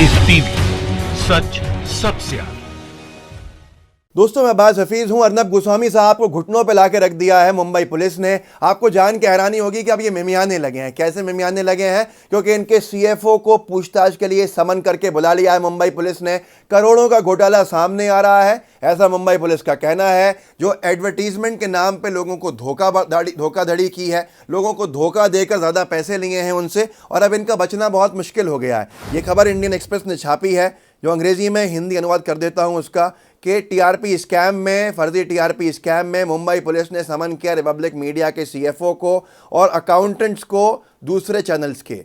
Ice TV, सच सबसे आगे। दोस्तों, मैं अब्बास हफीज हूं। अर्नब गोस्वामी साहब को घुटनों पे लाके रख दिया है मुंबई पुलिस ने। आपको जान के हैरानी होगी कि अब ये मिमियाने लगे हैं। कैसे मिमियाने लगे हैं? क्योंकि इनके सीएफओ को पूछताछ के लिए समन करके बुला लिया है मुंबई पुलिस ने। करोड़ों का घोटाला सामने आ रहा है, ऐसा मुंबई पुलिस का कहना है। जो एडवर्टीजमेंट के नाम पे लोगों को धोखाधड़ी की है, लोगों को धोखा देकर ज़्यादा पैसे लिए हैं उनसे, और अब इनका बचना बहुत मुश्किल हो गया है। ये खबर इंडियन एक्सप्रेस ने छापी है, जो अंग्रेजी में हिंदी अनुवाद कर देता हूं उसका, कि टीआरपी स्कैम में, फर्जी टीआरपी स्कैम में मुंबई पुलिस ने समन किया रिपब्लिक मीडिया के सीएफओ को और अकाउंटेंट्स को दूसरे चैनल्स के।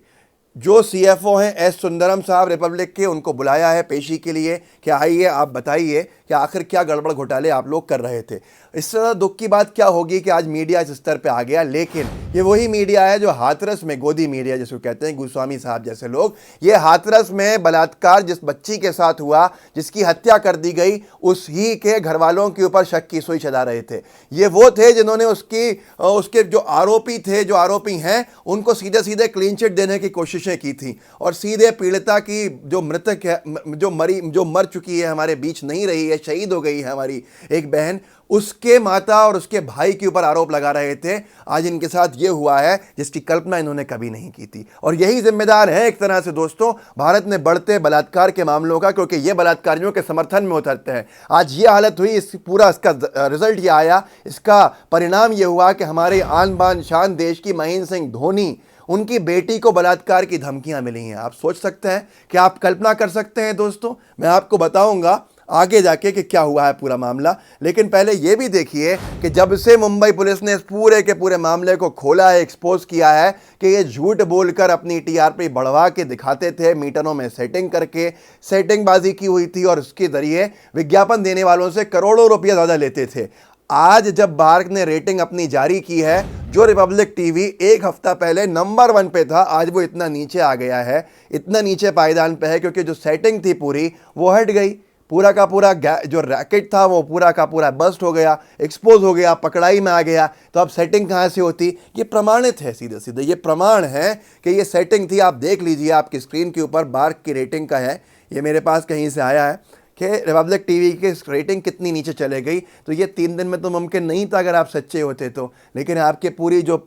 जो सीएफओ हैं एस सुंदरम साहब रिपब्लिक के, उनको बुलाया है पेशी के लिए कि आइए आप बताइए कि आखिर क्या गड़बड़ घोटाले आप लोग कर रहे थे। इससे ज़्यादा दुख की बात क्या होगी कि आज मीडिया इस स्तर पे आ गया, लेकिन ये वही मीडिया है जो हाथरस में, गोदी मीडिया जिसको कहते हैं, गोस्वामी साहब जैसे लोग, ये हाथरस में बलात्कार जिस बच्ची के साथ हुआ, जिसकी हत्या कर दी गई, उसी के घर वालों के ऊपर शक की सुई चला रहे थे। ये वो थे जिन्होंने उसके जो आरोपी थे, जो आरोपी हैं, उनको सीधे सीधे क्लीन चिट देने की कोशिशें की थी और सीधे पीड़िता की, जो मृतक है, जो मर चुकी है, हमारे बीच नहीं रही है, शहीद हो गई है हमारी एक बहन, उसके माता और उसके भाई के ऊपर आरोप लगा रहे थे। आज इनके साथ ये हुआ है जिसकी कल्पना इन्होंने कभी नहीं की थी, और यही जिम्मेदार है एक तरह से दोस्तों भारत में बढ़ते बलात्कार के मामलों का, क्योंकि ये बलात्कारियों के समर्थन में उतरते हैं। आज ये हालत हुई, इसका रिजल्ट ये आया, इसका परिणाम ये हुआ कि हमारे आन बान शान देश की महेंद्र सिंह धोनी, उनकी बेटी को बलात्कार की धमकियां मिली हैं। आप सोच सकते हैं कि आप कल्पना कर सकते हैं दोस्तों, मैं आपको बताऊंगा आगे जाके कि क्या हुआ है पूरा मामला। लेकिन पहले ये भी देखिए कि जब से मुंबई पुलिस ने इस पूरे के पूरे मामले को खोला है, एक्सपोज किया है कि ये झूठ बोलकर अपनी टीआरपी बढ़वा के दिखाते थे, मीटरों में सेटिंग करके सेटिंगबाजी की हुई थी और उसके जरिए विज्ञापन देने वालों से करोड़ों रुपया ज़्यादा लेते थे। आज जब बार्क ने रेटिंग अपनी जारी की है, जो रिपब्लिक टीवी एक हफ्ता पहले नंबर 1 पे था, आज वो इतना नीचे आ गया है, इतना नीचे पायदान पे है, क्योंकि जो सेटिंग थी पूरी वो हट गई। पूरा का पूरा जो रैकेट था वो पूरा का पूरा बस्ट हो गया, एक्सपोज हो गया, पकड़ाई में आ गया। तो अब सेटिंग कहाँ से होती? ये प्रमाणित है, सीधे सीधे ये प्रमाण है कि ये सेटिंग थी। आप देख लीजिए, आपकी स्क्रीन के ऊपर बार्क की रेटिंग का है, ये मेरे पास कहीं से आया है कि रिपब्लिक टीवी की रेटिंग कितनी नीचे चले गई। तो ये 3 दिन में तो मुमकिन नहीं था अगर आप सच्चे होते तो, लेकिन आपके पूरी जो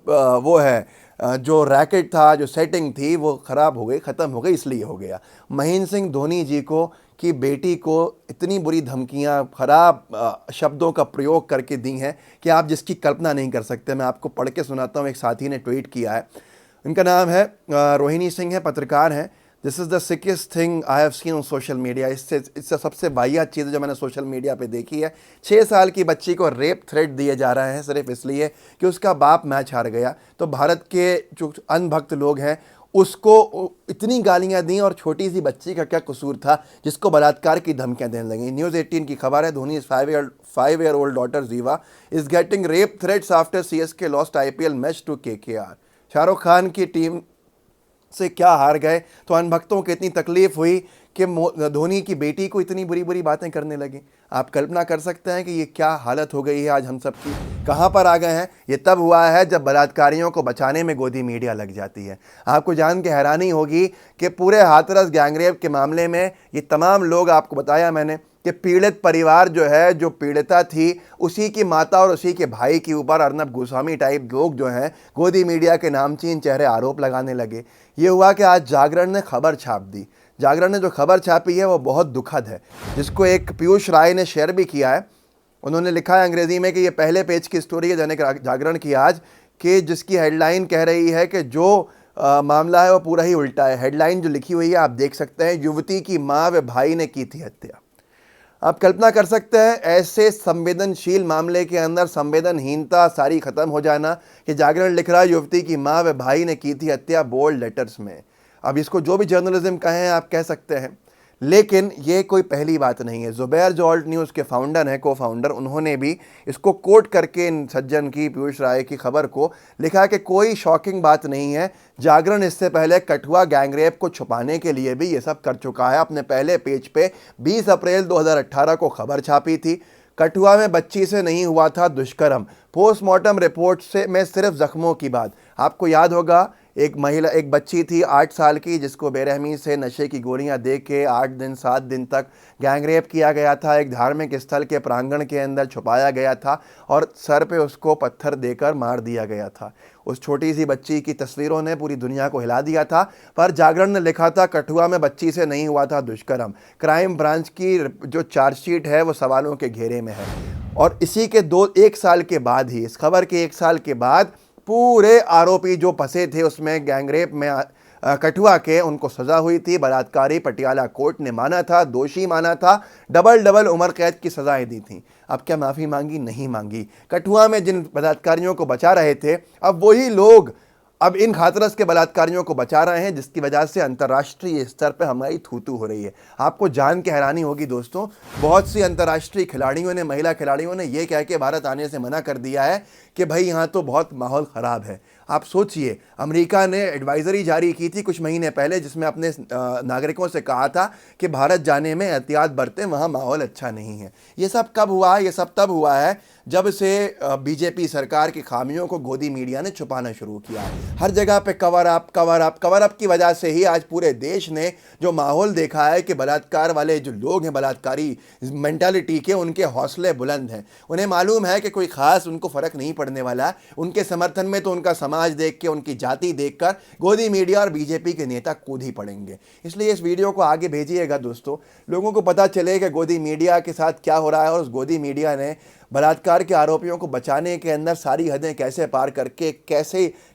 वो है, जो रैकेट था, जो सेटिंग थी, वो ख़राब हो गई, ख़त्म हो गई, इसलिए हो गया। महेंद्र सिंह धोनी जी को की बेटी को इतनी बुरी धमकियां, ख़राब शब्दों का प्रयोग करके दी हैं कि आप जिसकी कल्पना नहीं कर सकते। मैं आपको पढ़ के सुनाता हूँ, एक साथी ने ट्वीट किया है, उनका नाम है रोहिणी सिंह है, पत्रकार हैं। This is the सिकेस्ट thing I have seen on social media. इससे सबसे वाहियात चीज़ जो मैंने सोशल मीडिया पे देखी है, 6 साल की बच्ची को रेप थ्रेट दिए जा रहे हैं सिर्फ इसलिए कि उसका बाप मैच हार गया। तो भारत के जो अंधभक्त लोग हैं उसको इतनी गालियां दी, और छोटी सी बच्ची का क्या कसूर था जिसको बलात्कार की धमकियां देने लगी। न्यूज़ 18 की खबर है, Dhoni 5-year-old daughter Ziva is getting rape threats after CSK lost IPL match to KKR. Shahrukh Khan की टीम से क्या हार गए, तो अनभक्तों को इतनी तकलीफ हुई कि धोनी की बेटी को इतनी बुरी बुरी बातें करने लगी। आप कल्पना कर सकते हैं कि ये क्या हालत हो गई है आज हम सब की, कहाँ पर आ गए हैं। ये तब हुआ है जब बलात्कारियों को बचाने में गोदी मीडिया लग जाती है। आपको जान के हैरानी होगी कि पूरे हाथरस गैंगरेप के मामले में ये तमाम लोग, आपको बताया मैंने कि पीड़ित परिवार जो है, जो पीड़िता थी, उसी की माता और उसी के भाई के ऊपर अर्नब गोस्वामी टाइप लोग जो हैं गोदी मीडिया के नामचीन चेहरे आरोप लगाने लगे। ये हुआ कि आज जागरण ने खबर छाप दी। जागरण ने जो खबर छापी है वो बहुत दुखद है, जिसको एक पीयूष राय ने शेयर भी किया है। उन्होंने लिखा है अंग्रेज़ी में कि ये पहले पेज की स्टोरी है दैनिक जागरण की आज, कि जिसकी हेडलाइन कह रही है कि जो मामला है वो पूरा ही उल्टा है। हेडलाइन जो लिखी हुई है आप देख सकते हैं, युवती की माँ व भाई ने की थी हत्या। आप कल्पना कर सकते हैं ऐसे संवेदनशील मामले के अंदर संवेदनहीनता सारी ख़त्म हो जाना, कि जागरण लिख रहा है युवती की माँ व भाई ने की थी हत्या, बोल्ड लेटर्स में। अब इसको जो भी जर्नलिज्म कहें आप कह सकते हैं, लेकिन ये कोई पहली बात नहीं है। ज़ुबैर जो ऑल्ट न्यूज़ के फाउंडर हैं, को फाउंडर, उन्होंने भी इसको कोट करके इन सज्जन की, पीयूष राय की खबर को लिखा कि कोई शॉकिंग बात नहीं है। जागरण इससे पहले कठुआ गैंगरेप को छुपाने के लिए भी ये सब कर चुका है। अपने पहले पेज पे 20 अप्रैल 2018 को खबर छापी थी, कठुआ में बच्ची से नहीं हुआ था दुष्कर्म, पोस्टमार्टम रिपोर्ट से में सिर्फ जख्मों की बात। आपको याद होगा एक बच्ची थी 8 साल की, जिसको बेरहमी से नशे की गोलियां दे के 8 दिन 7 दिन तक गैंगरेप किया गया था। एक धार्मिक स्थल के प्रांगण के अंदर छुपाया गया था और सर पे उसको पत्थर देकर मार दिया गया था। उस छोटी सी बच्ची की तस्वीरों ने पूरी दुनिया को हिला दिया था। पर जागरण ने लिखा था, कठुआ में बच्ची से नहीं हुआ था दुष्कर्म। क्राइम ब्रांच की जो चार्जशीट है वो सवालों के घेरे में है। और इसी के 1 साल के बाद ही, इस खबर के 1 साल के बाद, पूरे आरोपी जो फंसे थे उसमें गैंगरेप में कठुआ के, उनको सज़ा हुई थी। बलात्कारी पटियाला कोर्ट ने माना था, दोषी माना था, डबल उम्र कैद की सज़ाएं दी थी। अब क्या माफ़ी मांगी? नहीं मांगी। कठुआ में जिन बलात्कारियों को बचा रहे थे, अब वही लोग अब इन हाथरस के बलात्कारियों को बचा रहे हैं, जिसकी वजह से अंतर्राष्ट्रीय स्तर पर हमारी थू-थू हो रही है। आपको जान के हैरानी होगी दोस्तों, बहुत सी अंतर्राष्ट्रीय खिलाड़ियों ने, महिला खिलाड़ियों ने ये कह के भारत आने से मना कर दिया है कि भाई यहाँ तो बहुत माहौल ख़राब है। आप सोचिए, अमेरिका ने एडवाइज़री जारी की थी कुछ महीने पहले, जिसमें अपने नागरिकों से कहा था कि भारत जाने में एहतियात बरतें, वहाँ माहौल अच्छा नहीं है। ये सब कब हुआ है? ये सब तब हुआ है जब से बीजेपी सरकार की खामियों को गोदी मीडिया ने छुपाना शुरू किया है। हर जगह पे कवर अप की वजह से ही आज पूरे देश ने जो माहौल देखा है कि बलात्कार वाले जो लोग हैं, बलात्कारी मेंटालिटी के, उनके हौसले बुलंद हैं। उन्हें मालूम है कि कोई ख़ास उनको फ़र्क नहीं पड़ने वाला। उनके समर्थन में तो उनका समाज देख के, उनकी जाति देखकर गोदी मीडिया और बीजेपी के नेता कूद ही पड़ेंगे। इसलिए इस वीडियो को आगे भेजिएगा दोस्तों, लोगों को पता चले कि गोदी मीडिया के साथ क्या हो रहा है और उस गोदी मीडिया ने बलात्कार के आरोपियों को बचाने के अंदर सारी हदें कैसे पार करके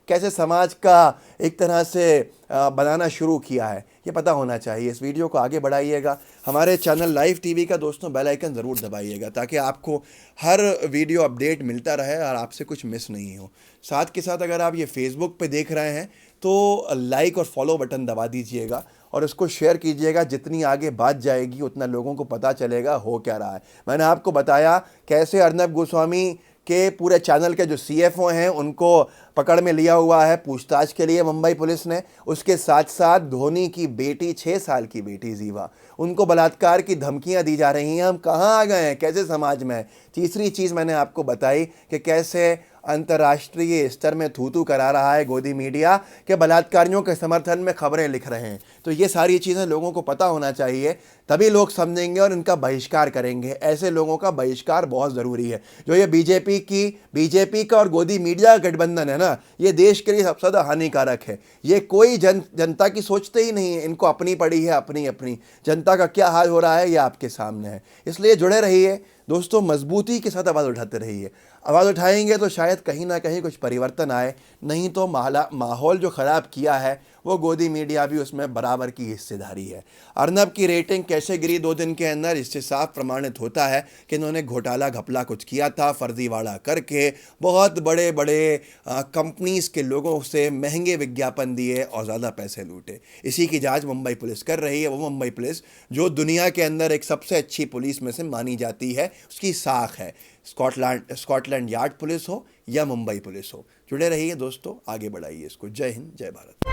कैसे समाज का एक तरह से बनाना शुरू किया है, ये पता होना चाहिए। इस वीडियो को आगे बढ़ाइएगा। हमारे चैनल लाइव टीवी का दोस्तों बेल आइकन ज़रूर दबाइएगा, ताकि आपको हर वीडियो अपडेट मिलता रहे और आपसे कुछ मिस नहीं हो। साथ के साथ अगर आप ये फेसबुक पे देख रहे हैं तो लाइक और फॉलो बटन दबा दीजिएगा और इसको शेयर कीजिएगा। जितनी आगे बात जाएगी उतना लोगों को पता चलेगा हो क्या रहा है। मैंने आपको बताया कैसे अर्नब गोस्वामी के पूरे चैनल के जो CFO हैं उनको पकड़ में लिया हुआ है पूछताछ के लिए मुंबई पुलिस ने। उसके साथ साथ धोनी की बेटी, 6 साल की बेटी जीवा, उनको बलात्कार की धमकियां दी जा रही हैं। हम कहाँ आ गए हैं? कैसे समाज में है? तीसरी चीज़ मैंने आपको बताई कि कैसे अंतर्राष्ट्रीय स्तर में थू-थू करा रहा है गोदी मीडिया के बलात्कारियों के समर्थन में खबरें लिख रहे हैं। तो ये सारी चीज़ें लोगों को पता होना चाहिए, तभी लोग समझेंगे और इनका बहिष्कार करेंगे। ऐसे लोगों का बहिष्कार बहुत ज़रूरी है। जो ये बीजेपी का और गोदी मीडिया का गठबंधन है ना, ये देश के लिए सबसे ज़्यादा हानिकारक है। ये कोई जनता की सोचते ही नहीं है। इनको अपनी पड़ी है, अपनी जनता का क्या हाल हो रहा है ये आपके सामने है। इसलिए जुड़े रहिए दोस्तों, मजबूती के साथ आवाज़ उठाते रहिए। आवाज़ उठाएंगे तो शायद कहीं ना कहीं कुछ परिवर्तन आए, नहीं तो माहौल जो ख़राब किया है वो गोदी मीडिया भी उसमें बराबर की हिस्सेदारी है। अर्नब की रेटिंग कैसे गिरी 2 दिन के अंदर, इससे साफ प्रमाणित होता है कि इन्होंने घोटाला घपला कुछ किया था, फर्जीवाड़ा करके बहुत बड़े कंपनीज़ के लोगों से महंगे विज्ञापन दिए और ज़्यादा पैसे लूटे। इसी की जांच मुंबई पुलिस कर रही है। वो मुंबई पुलिस जो दुनिया के अंदर एक सबसे अच्छी पुलिस में से मानी जाती है, उसकी साख है। स्कॉटलैंड यार्ड पुलिस हो या मुंबई पुलिस हो। जुड़े रहिए दोस्तों, आगे बढ़ाइए इसको। जय हिंद, जय भारत।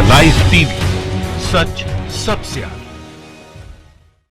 लाइव टीवी, सच सबसे आगे।